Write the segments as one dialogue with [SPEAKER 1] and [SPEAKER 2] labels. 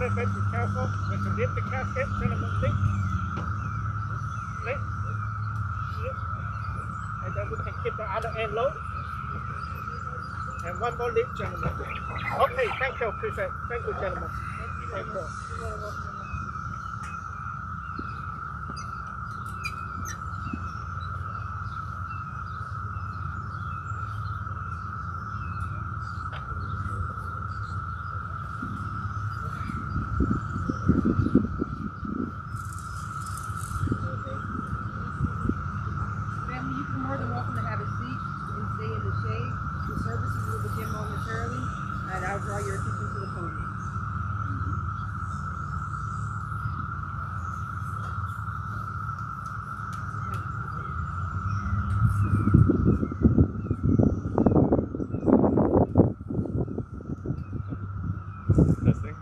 [SPEAKER 1] Let be careful. We can lift the casket, gentlemen, lift. Lift. Lift. And then we can keep the other end low. And one more lift, gentlemen. Okay, thank you, appreciate it. Thank you, gentlemen. Thank you.
[SPEAKER 2] More than welcome to have a seat and stay in the shade. The services will begin momentarily, and I'll draw your attention to the podium.
[SPEAKER 3] Testing.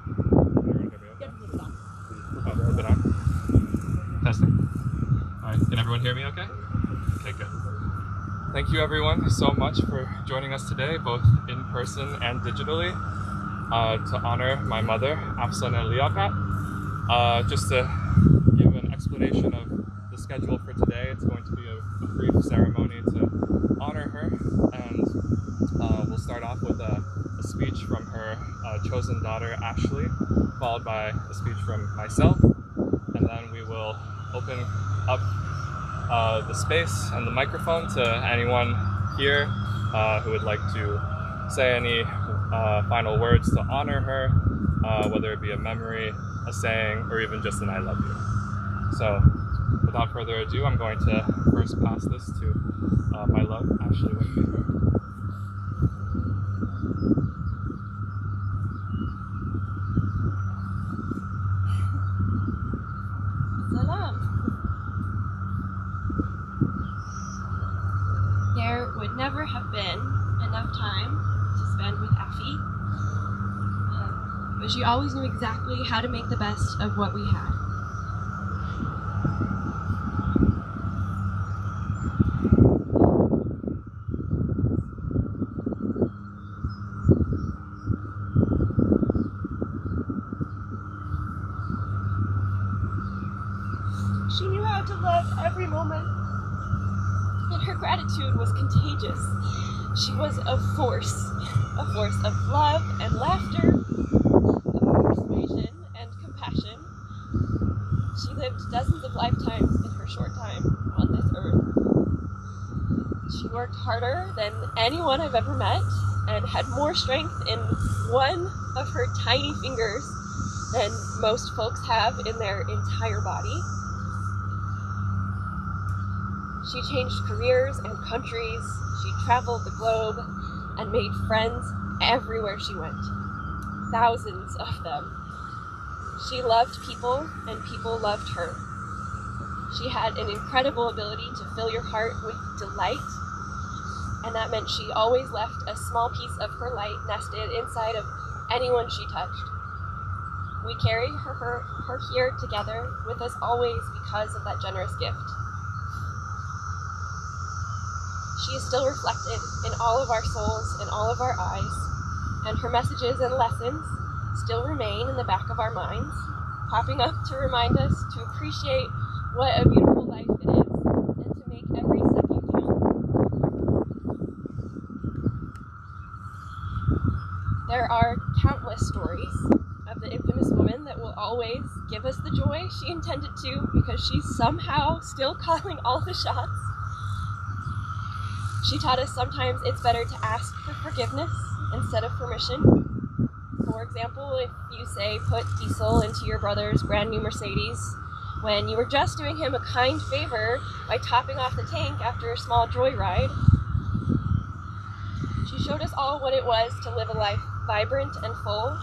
[SPEAKER 3] Oh, is it on? Testing. All right, can everyone hear me okay? Okay, good. Thank you everyone so much for joining us today, both in person and digitally, to honor my mother, Afsan and Liaghat. Just to give an explanation of the schedule for today, it's going to be a brief ceremony to honor her, and we'll start off with a speech from her chosen daughter, Ashley, followed by a speech from myself, and then we will open up the space and the microphone to anyone here who would like to say any final words to honor her, whether it be a memory, a saying, or even just an I love you. So without further ado, I'm going to first pass this to my love, Ashley Whitfield.
[SPEAKER 4] There would never have been enough time to spend with Effie, but she always knew exactly how to make the best of what we had. She knew how to love every moment, and her gratitude was contagious. She was a force of love and laughter, of persuasion and compassion. She lived dozens of lifetimes in her short time on this earth. She worked harder than anyone I've ever met and had more strength in one of her tiny fingers than most folks have in their entire body. She changed careers and countries, she traveled the globe, and made friends everywhere she went. Thousands of them. She loved people, and people loved her. She had an incredible ability to fill your heart with delight, and that meant she always left a small piece of her light nested inside of anyone she touched. We carry her here together with us always because of that generous gift. She is still reflected in all of our souls and all of our eyes, and her messages and lessons still remain in the back of our minds, popping up to remind us to appreciate what a beautiful life it is, and to make every second count. There are countless stories of the infamous woman that will always give us the joy she intended to, because she's somehow still calling all the shots. She taught us sometimes it's better to ask for forgiveness instead of permission. For example, if you say put diesel into your brother's brand new Mercedes when you were just doing him a kind favor by topping off the tank after a small joyride. She showed us all what it was to live a life vibrant and full.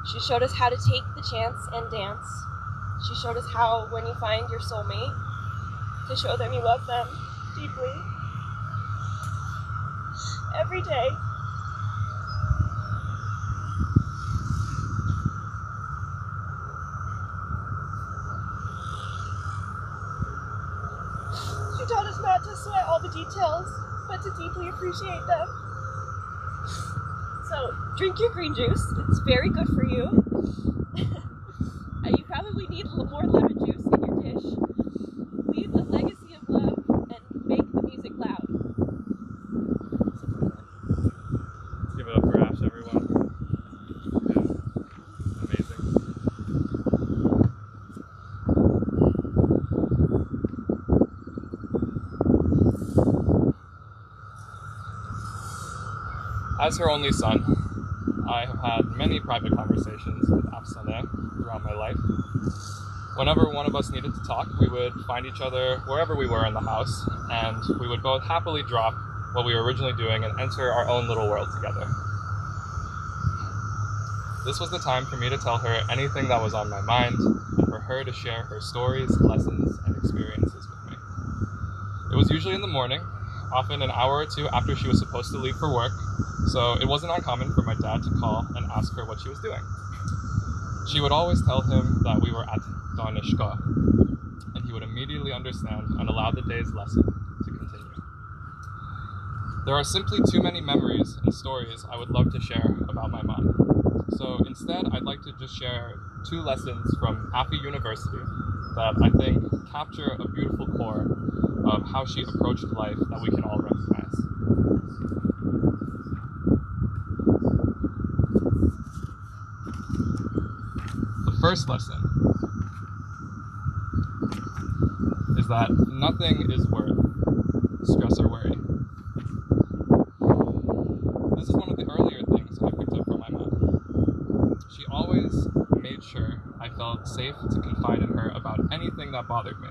[SPEAKER 4] She showed us how to take the chance and dance. She showed us how, when you find your soulmate, to show them you love them deeply. Every day. She taught us not to sweat all the details, but to deeply appreciate them. So, drink your green juice. It's very good for you. You probably need a little more lemon juice in your dish. Leave a legacy of love and make the music loud.
[SPEAKER 3] Let's give it up for Ash, everyone. Yeah. Amazing. As her only son, I have had many private conversations with Afsaneh throughout my life. Whenever one of us needed to talk, we would find each other wherever we were in the house, and we would both happily drop what we were originally doing and enter our own little world together. This was the time for me to tell her anything that was on my mind, and for her to share her stories, lessons, and experiences with me. It was usually in the morning, often an hour or two after she was supposed to leave for work, so it wasn't uncommon for my dad to call and ask her what she was doing. She would always tell him that we were at Danishgah, and he would immediately understand and allow the day's lesson to continue. There are simply too many memories and stories I would love to share about my mom. So instead, I'd like to just share 2 lessons from Afi University that I think capture a beautiful core of how she approached life that we can all recognize. The first lesson is that nothing is worth stress or worry. This is one of the earlier things I picked up from my mom. She always made sure I felt safe to confide in her about anything that bothered me,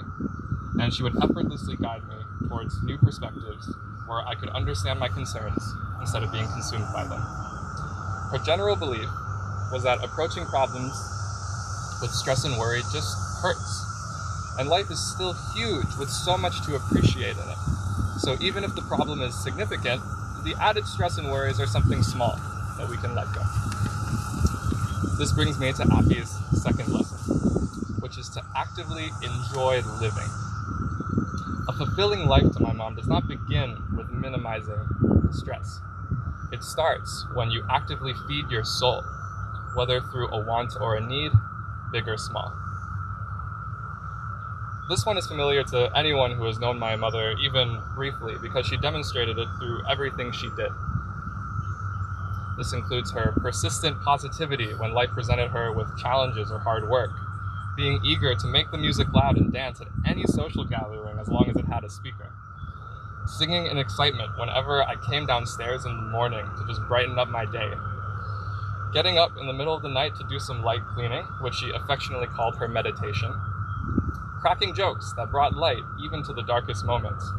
[SPEAKER 3] and she would effortlessly guide me towards new perspectives where I could understand my concerns instead of being consumed by them. Her general belief was that approaching problems with stress and worry just hurts, and life is still huge with so much to appreciate in it. So even if the problem is significant, the added stress and worries are something small that we can let go. This brings me to Afi's second lesson, which is to actively enjoy living. A fulfilling life to my mom does not begin with minimizing stress. It starts when you actively feed your soul, whether through a want or a need, big or small. This one is familiar to anyone who has known my mother, even briefly, because she demonstrated it through everything she did. This includes her persistent positivity when life presented her with challenges or hard work, being eager to make the music loud and dance at any social gathering as long as it had a speaker, singing in excitement whenever I came downstairs in the morning to just brighten up my day, getting up in the middle of the night to do some light cleaning, which she affectionately called her meditation, cracking jokes that brought light even to the darkest moments,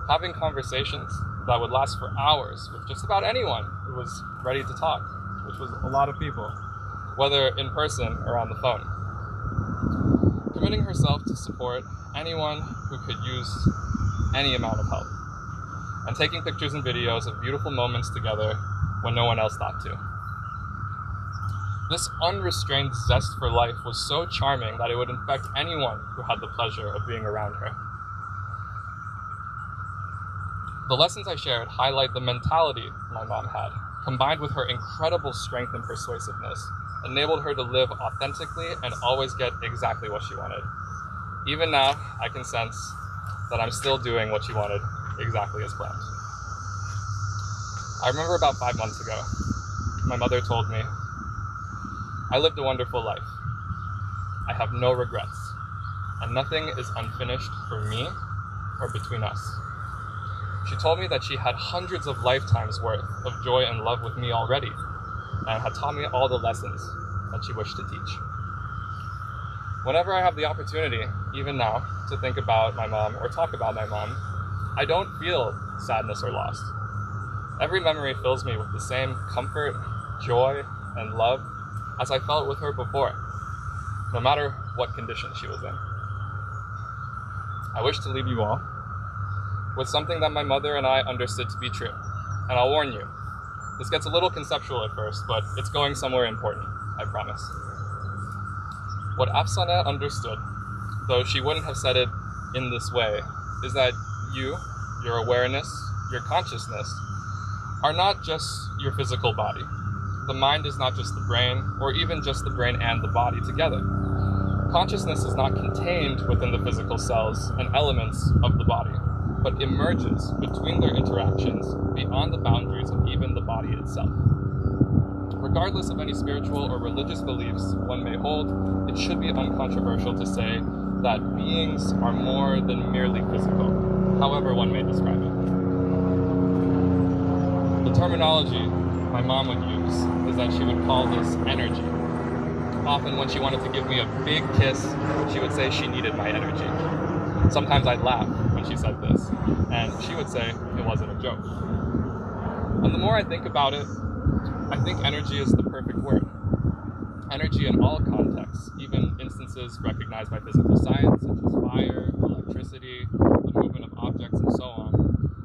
[SPEAKER 3] having conversations that would last for hours with just about anyone who was ready to talk, which was a lot of people, whether in person or on the phone. Committing herself to support anyone who could use any amount of help, and taking pictures and videos of beautiful moments together when no one else thought to. This unrestrained zest for life was so charming that it would infect anyone who had the pleasure of being around her. The lessons I shared highlight the mentality my mom had, combined with her incredible strength and persuasiveness, enabled her to live authentically and always get exactly what she wanted. Even now, I can sense that I'm still doing what she wanted exactly as planned. I remember about 5 months ago, my mother told me, "I lived a wonderful life. I have no regrets, and nothing is unfinished for me or between us." She told me that she had hundreds of lifetimes worth of joy and love with me already, and had taught me all the lessons that she wished to teach. Whenever I have the opportunity, even now, to think about my mom or talk about my mom, I don't feel sadness or loss. Every memory fills me with the same comfort, joy, and love as I felt with her before, no matter what condition she was in. I wish to leave you all with something that my mother and I understood to be true. And I'll warn you, this gets a little conceptual at first, but it's going somewhere important, I promise. What Afsaneh understood, though she wouldn't have said it in this way, is that you, your awareness, your consciousness, are not just your physical body. the mind is not just the brain, or even just the brain and the body together. Consciousness is not contained within the physical cells and elements of the body, but emerges between their interactions beyond the boundaries of even the body itself. Regardless of any spiritual or religious beliefs one may hold, it should be uncontroversial to say that beings are more than merely physical, however one may describe it. The terminology my mom would use is that she would call this energy. Often when she wanted to give me a big kiss, she would say she needed my energy. Sometimes I'd laugh when she said this, and she would say it wasn't a joke. And the more I think about it, I think energy is the perfect word. Energy in all contexts, even instances recognized by physical science, such as fire, electricity, the movement of objects, and so on,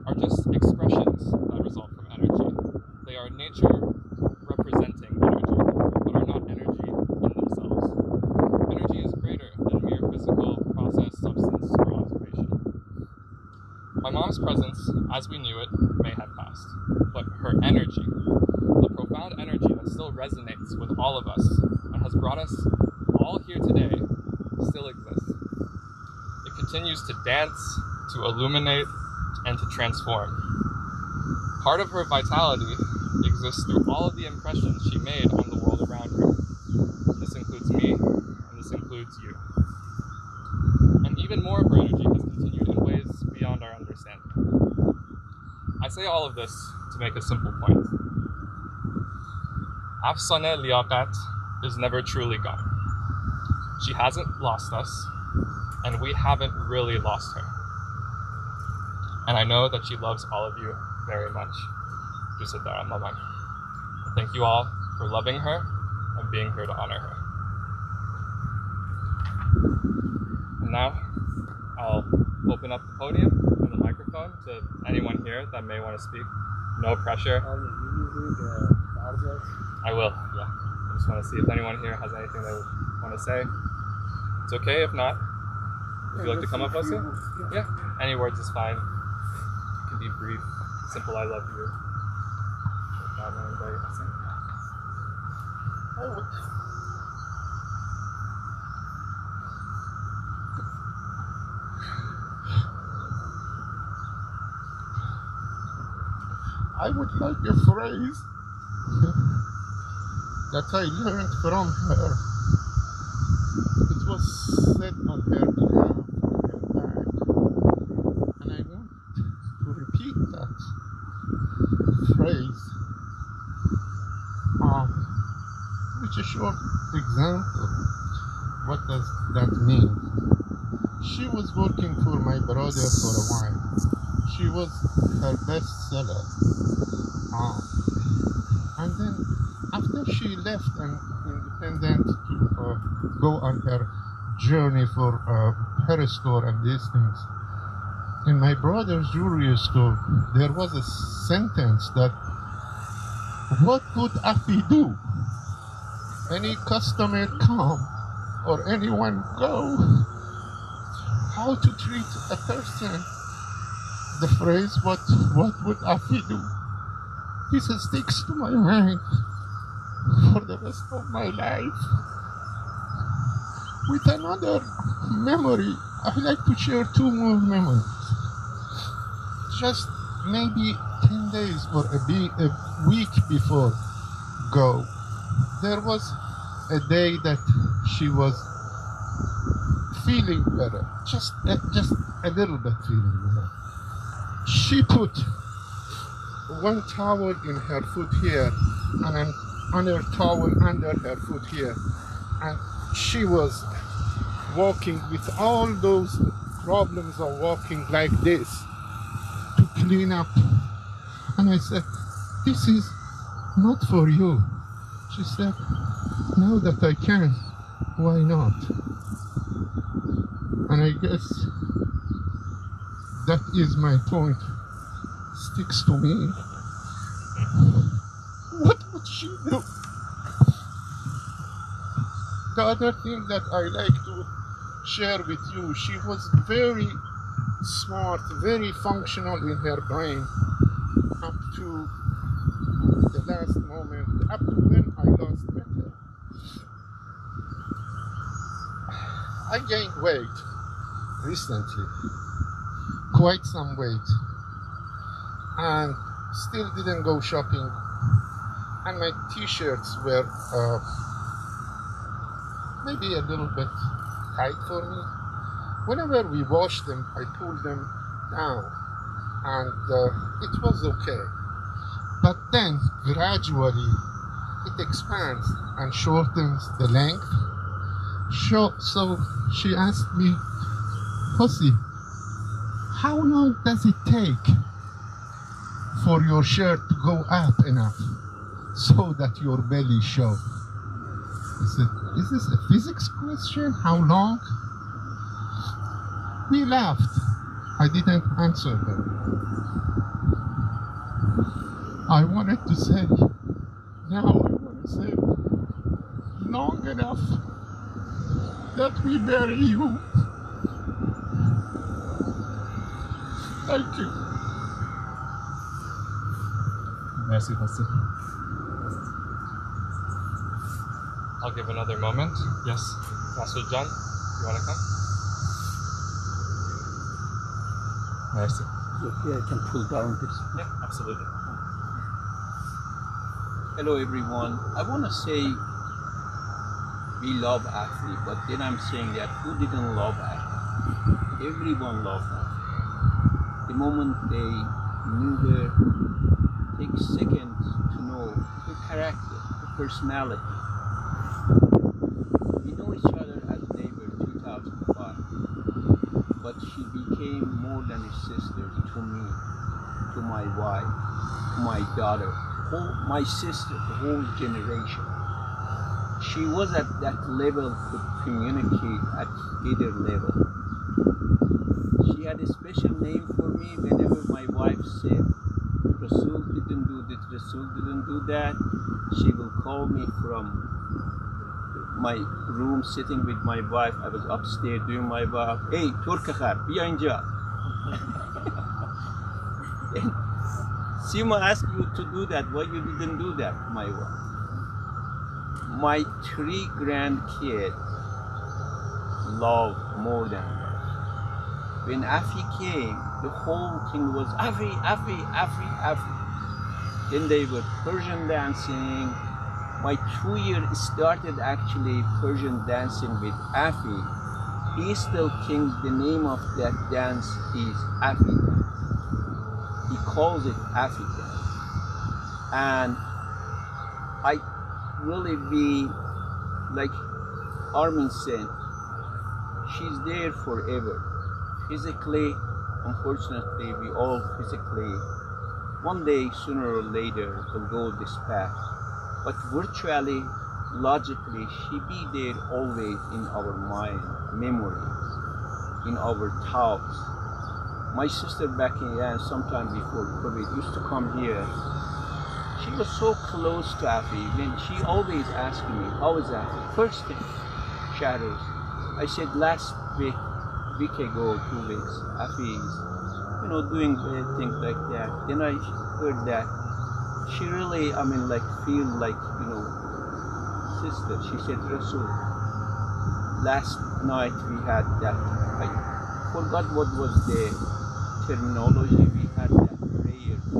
[SPEAKER 3] are just expressions that result from energy. They are nature representing energy, but are not energy in themselves. Energy is greater than mere physical process, substance, or observation. My mom's presence, as we knew it, may have passed, but her energy, the profound energy that still resonates with all of us and has brought us all here today, still exists. It continues to dance, to illuminate, and to transform. Part of her vitality exists through all of the impressions she made on the world around her. This includes me, and this includes you. And even more of her energy has continued in ways beyond our understanding. I say all of this to make a simple point. Afsaneh Liaghat is never truly gone. She hasn't lost us, and we haven't really lost her. And I know that she loves all of you very much. Zahra, Mama. Thank you all for loving her and being here to honor her. And now, I'll open up the podium and the microphone to anyone here that may want to speak. No pressure. I will, yeah. I just want to see if anyone here has anything they want to say. It's okay if not. Would you like to come up, Osi? Yeah. Any words is fine. It can be brief, simple, I love you.
[SPEAKER 5] I would like a phrase that I learned from her. It was said on her behalf, on her back, and I want to repeat that phrase. Which is a short example. What does that mean? She was working for my brother for a while. She was her best seller. And then after she left and independent to go on her journey for her store and these things, in my brother's jewelry store, there was a sentence that, what would Afi do? Any customer come or anyone go? How to treat a person? The phrase, what would Afi do? This sticks to my mind for the rest of my life. With another memory, I like to share two more memories. Just maybe 10 days or a week before go, there was a day that she was feeling better, just a little bit feeling better. She put one towel in her foot here and another towel under her foot here, and she was walking with all those problems of walking like this to clean up. And I said, this is not for you. She said, now that I can, why not? And I guess that is my point. Sticks to me. What would she do? The other thing that I like to share with you, she was very smart, very functional in her brain up to the last moment, up to when I last met her. I gained weight recently, quite some weight, and still didn't go shopping, and my t-shirts were maybe a little bit tight for me. Whenever we wash them, I pull them down, and it was okay. But then gradually it expands and shortens the length. So she asked me, Pussy, how long does it take for your shirt to go up enough so that your belly shows? I said, is this a physics question? How long? We laughed. I didn't answer her. I wanted to say, now I want to say, long enough that we bury you. Thank you.
[SPEAKER 3] Merci, Pastor. I'll give another moment. Yes, Pastor John, you want to come? Merci.
[SPEAKER 6] Okay, I can pull down this.
[SPEAKER 3] Yeah, absolutely.
[SPEAKER 6] Hello everyone. I want to say we love Afi, but then I'm saying that who didn't love Afi? Everyone loved Afi. The moment they knew her, takes seconds to know her character, her personality. We know each other as neighbors 2005, but she became more than a sister to me, to my wife, to my daughter, my sister, the whole generation. She was at that level to communicate at either level. She had a special name for me whenever my wife said, Rasul didn't do this, Rasul didn't do that. She will call me from my room sitting with my wife. I was upstairs doing my work. Hey, Turkakhar, biya inja. Sima asked you to do that. Why you didn't do that, my wife? My 3 grandkids love more than love. When Afi came, the whole thing was Afi, Afi, Afi, Afi. Then they were Persian dancing. My 2-year started actually Persian dancing with Afi. He still thinks the name of that dance is Afi. He calls it Afi dance. And I really be like Armin said, she's there forever. Physically, unfortunately, we all physically, one day, sooner or later, will go this path. But virtually, logically, she be there always in our mind, memory, in our thoughts. My sister back in Iran, sometime before COVID, used to come here. She was so close to Afi, and she always asked me, how is Afi? First thing, shadows. I said last week ago, 2 weeks, Afi is, doing bad things like that. Then I heard that she really, feel like, sister. She said, Rasul, last night we had that, I forgot what was the terminology, we had that prayer to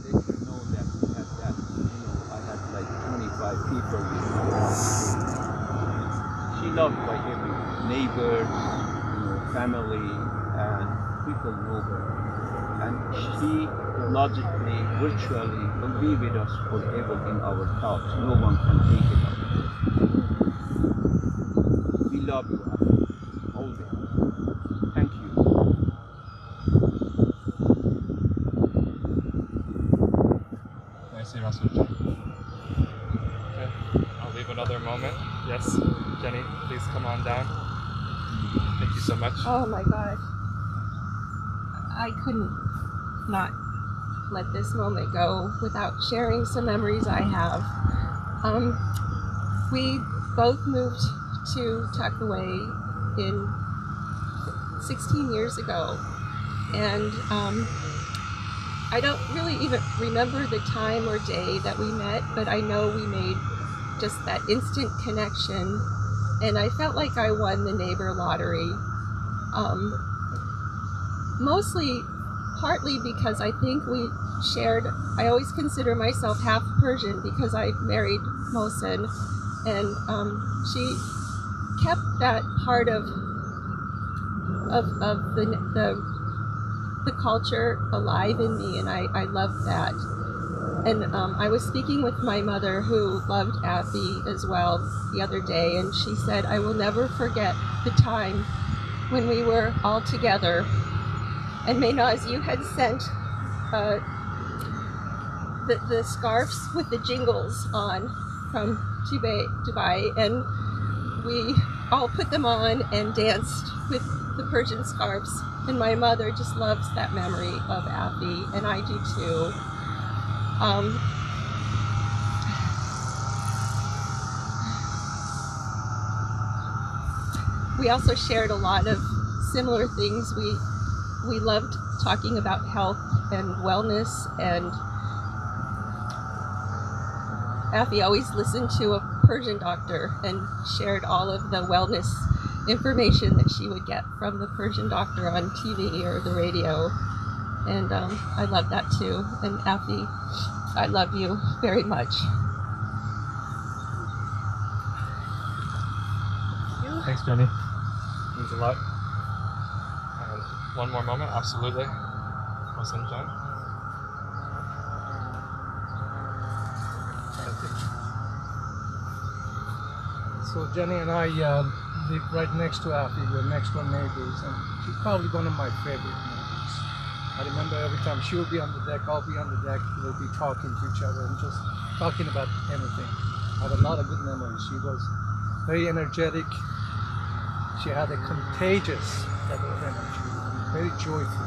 [SPEAKER 6] let her know that we had that, I had like 25 people with me. She loved by every neighbor, family, and people know her. And she logically, virtually will be with us forever in our thoughts. No one can take it out. We love you, Afi, always. Thank you.
[SPEAKER 3] Nice to see Russell. Okay, I'll leave another moment. Yes, Jenny, please come on down. Thank you so much.
[SPEAKER 4] Oh my God. I couldn't not let this moment go without sharing some memories I have. We both moved to Tuckaway in 16 years ago, and I don't really even remember the time or day that we met, but I know we made just that instant connection, and I felt like I won the neighbor lottery. Mostly, partly because I think we shared, I always consider myself half Persian because I married Mohsen, and she kept that part of the culture alive in me, and I loved that. And I was speaking with my mother, who loved Afi as well, the other day, and she said, I will never forget the time when we were all together. And Mehnaz, you had sent the scarves with the jingles on from Dubai, and we all put them on and danced with the Persian scarves. And my mother just loves that memory of Afi, and I do too. We also shared a lot of similar things. We loved talking about health and wellness, and Afi always listened to a Persian doctor and shared all of the wellness information that she would get from the Persian doctor on TV or the radio. And I love that too. And Afi, I love you very much.
[SPEAKER 3] Thanks, Jenny. Means a lot. And one more moment, absolutely. Mohsen Jan.
[SPEAKER 1] So Jenny and I live right next to Afi. We're next door neighbors, and she's probably one of my favorite neighbors. I remember every time she would be on the deck, I'll be on the deck, we'll be talking to each other and just talking about anything. I have a lot of good memories. She was very energetic. She had a contagious level of energy, very joyful.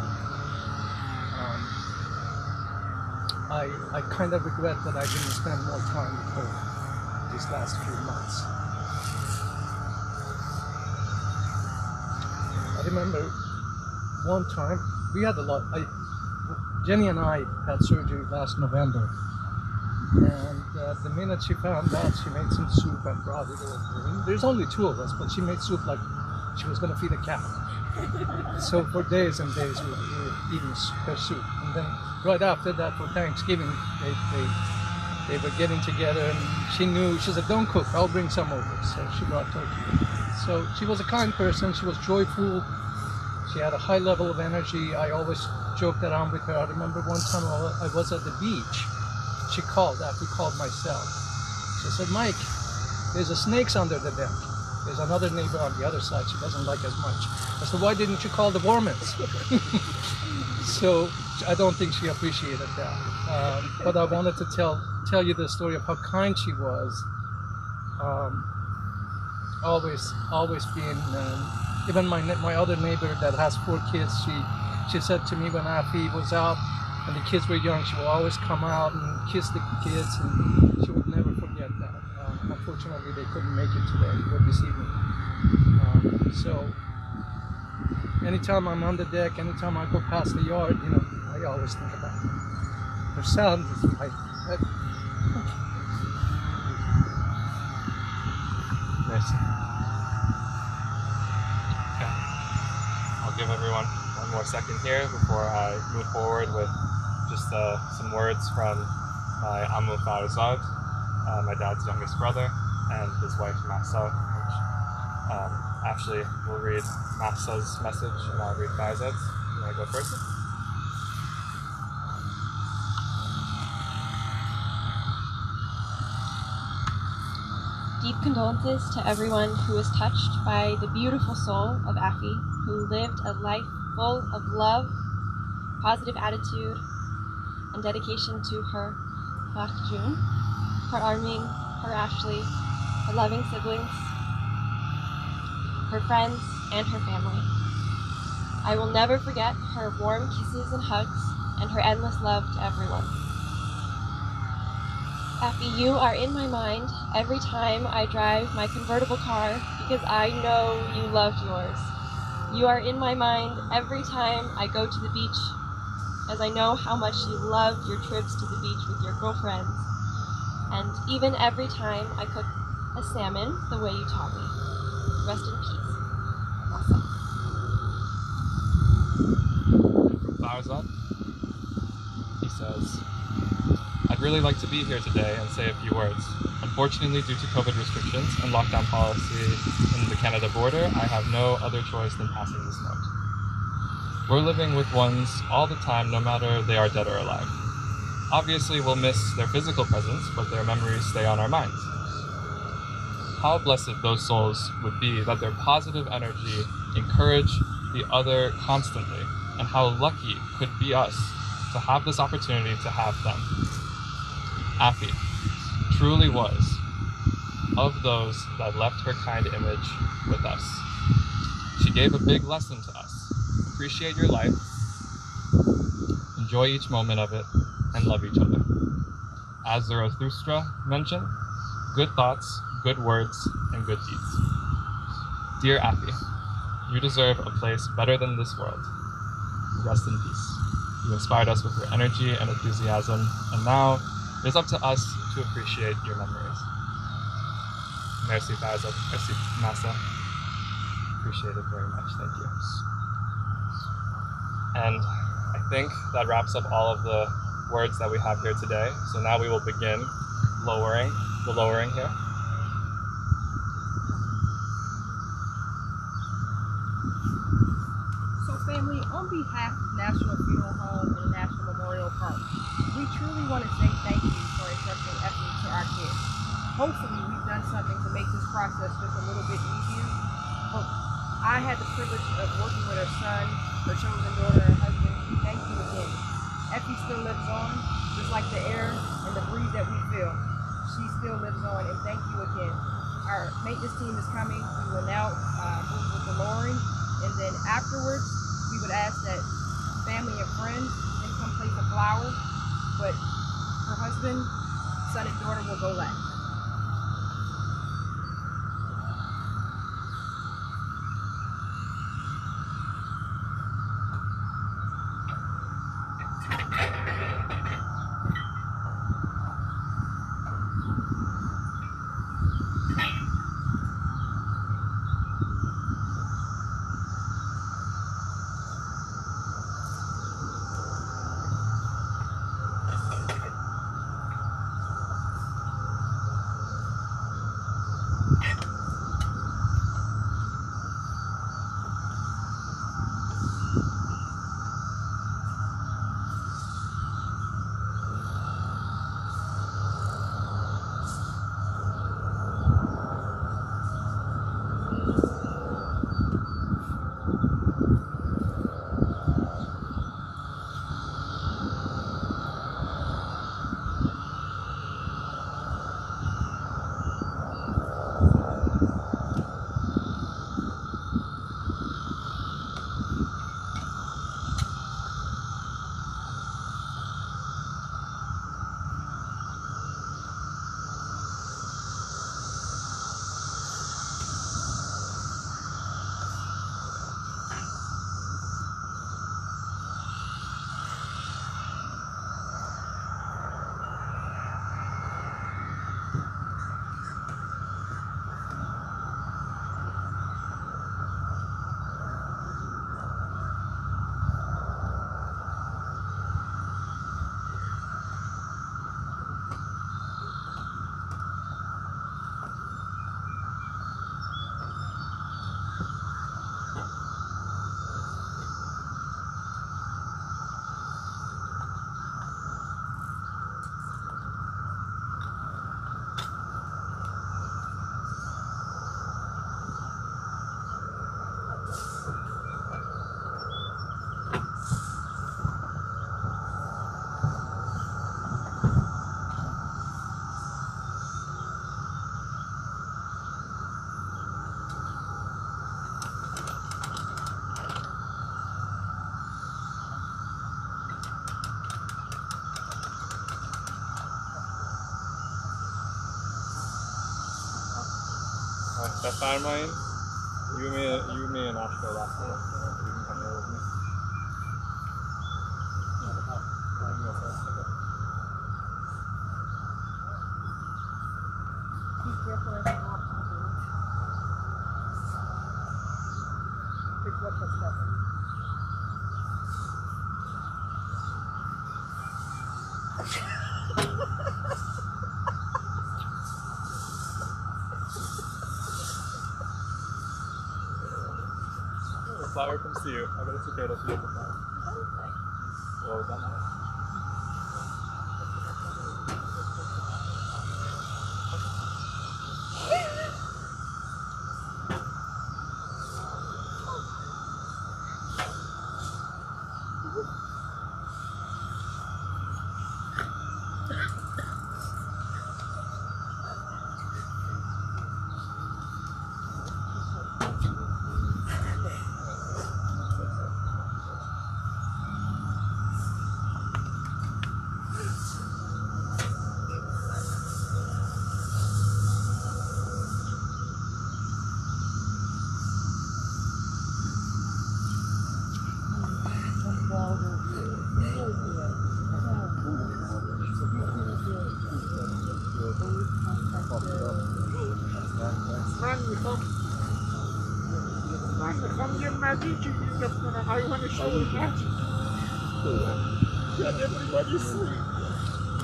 [SPEAKER 1] I kind of regret that I didn't spend more time with her these last few months. I remember one time, we had a lot, Jenny and I had surgery last November, and the minute she found out, she made some soup and brought it over. There's only two of us, but she made soup like she was going to feed a cat. So for days and days we were eating her soup, and then right after that for Thanksgiving they were getting together, and she knew, she said, don't cook, I'll bring some over. So she brought turkey. So she was a kind person, she was joyful, she had a high level of energy. I always joked around with her. I remember one time I was at the beach, she called, after called myself. She said, Mike, there's a snakes under the deck. There's another neighbor on the other side she doesn't like as much. I said, why didn't you call the Bormans? So I don't think she appreciated that. But I wanted to tell you the story of how kind she was. Always being, even my other neighbor that has 4 kids, she said to me when Afi was out and the kids were young, she would always come out and kiss the kids, and she would never forget that. Unfortunately, they couldn't make it today or this evening. So anytime I'm on the deck, anytime I go past the yard, you know, I always think about her. Her sound is my head.
[SPEAKER 3] Nice. Okay. I'll give everyone one more second here before I move forward with just some words from my Amu Farzad, my dad's youngest brother, and his wife Mahsa, which Ashley will read Mahsa's message and I'll read Farzad's. You want to go first?
[SPEAKER 4] Deep condolences to everyone who was touched by the beautiful soul of Afi, who lived a life full of love, positive attitude, and dedication to her June, her Arming, her Ashley, her loving siblings, her friends, and her family. I will never forget her warm kisses and hugs, and her endless love to everyone. Afi, you are in my mind every time I drive my convertible car because I know you loved yours. You are in my mind every time I go to the beach as I know how much you love your trips to the beach with your girlfriends, and even every time I cook a salmon the way you taught me. Rest in peace. Awesome.
[SPEAKER 3] From Farzad, he says, I'd really like to be here today and say a few words. Unfortunately, due to COVID restrictions and lockdown policy in the Canada border, I have no other choice than passing this note. We're living with ones all the time, no matter they are dead or alive. Obviously, we'll miss their physical presence, but their memories stay on our minds. How blessed those souls would be that their positive energy encourage the other constantly, and how lucky could be us to have this opportunity to have them. Afi truly was of those that left her kind image with us. She gave a big lesson to us. Appreciate your life, enjoy each moment of it, and love each other. As Zarathustra mentioned, good thoughts, good words, and good deeds. Dear Afi, you deserve a place better than this world. Rest in peace. You inspired us with your energy and enthusiasm, and now it is up to us to appreciate your memories. Merci, Farzad. Merci, Massa. Appreciate it very much. Thank you. And I think that wraps up all of the words that we have here today. So now we will begin lowering here.
[SPEAKER 2] So family, on behalf of National Funeral Home and National Memorial Park, we truly want to say thank you for entrusting Effie to our care. Hopefully we've done something to make this process just a little bit easier. But I had the privilege of working with her son, her chosen daughter, and husband. Thank you again. Effie still lives on, just like the air and the breeze that we feel. She still lives on, and thank you again. Our maintenance team is coming. We will now move with the lowering, and then afterwards, we would ask that family and friends can come place a flower, but her husband, son, and daughter will go last.
[SPEAKER 3] That's fine, mine. You, me, and Ash go last one. You can come here with me. The flower comes to you. I got a cicada to you. What was that noise?
[SPEAKER 7] I want to show you magic. Can everybody see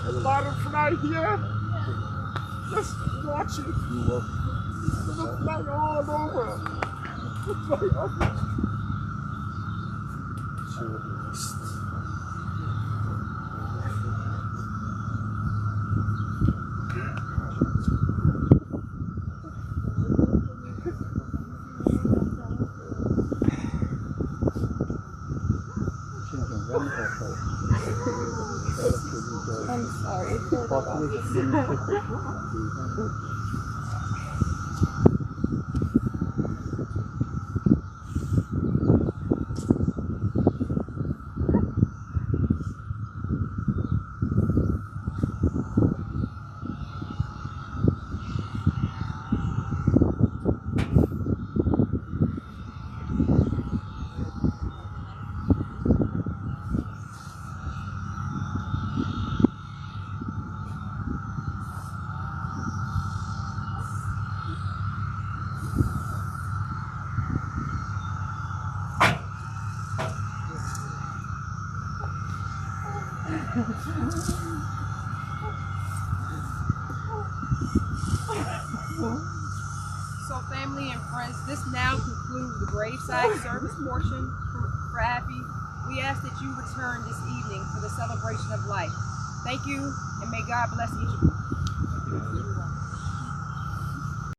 [SPEAKER 7] a butterfly here? Just watch it. It's gonna fly all over. Fly over.
[SPEAKER 4] I'm sorry.
[SPEAKER 2] So family and friends, this now concludes the Graveside service portion for Affy. We ask that you return this evening for the celebration of life. Thank you, and may God bless each of you.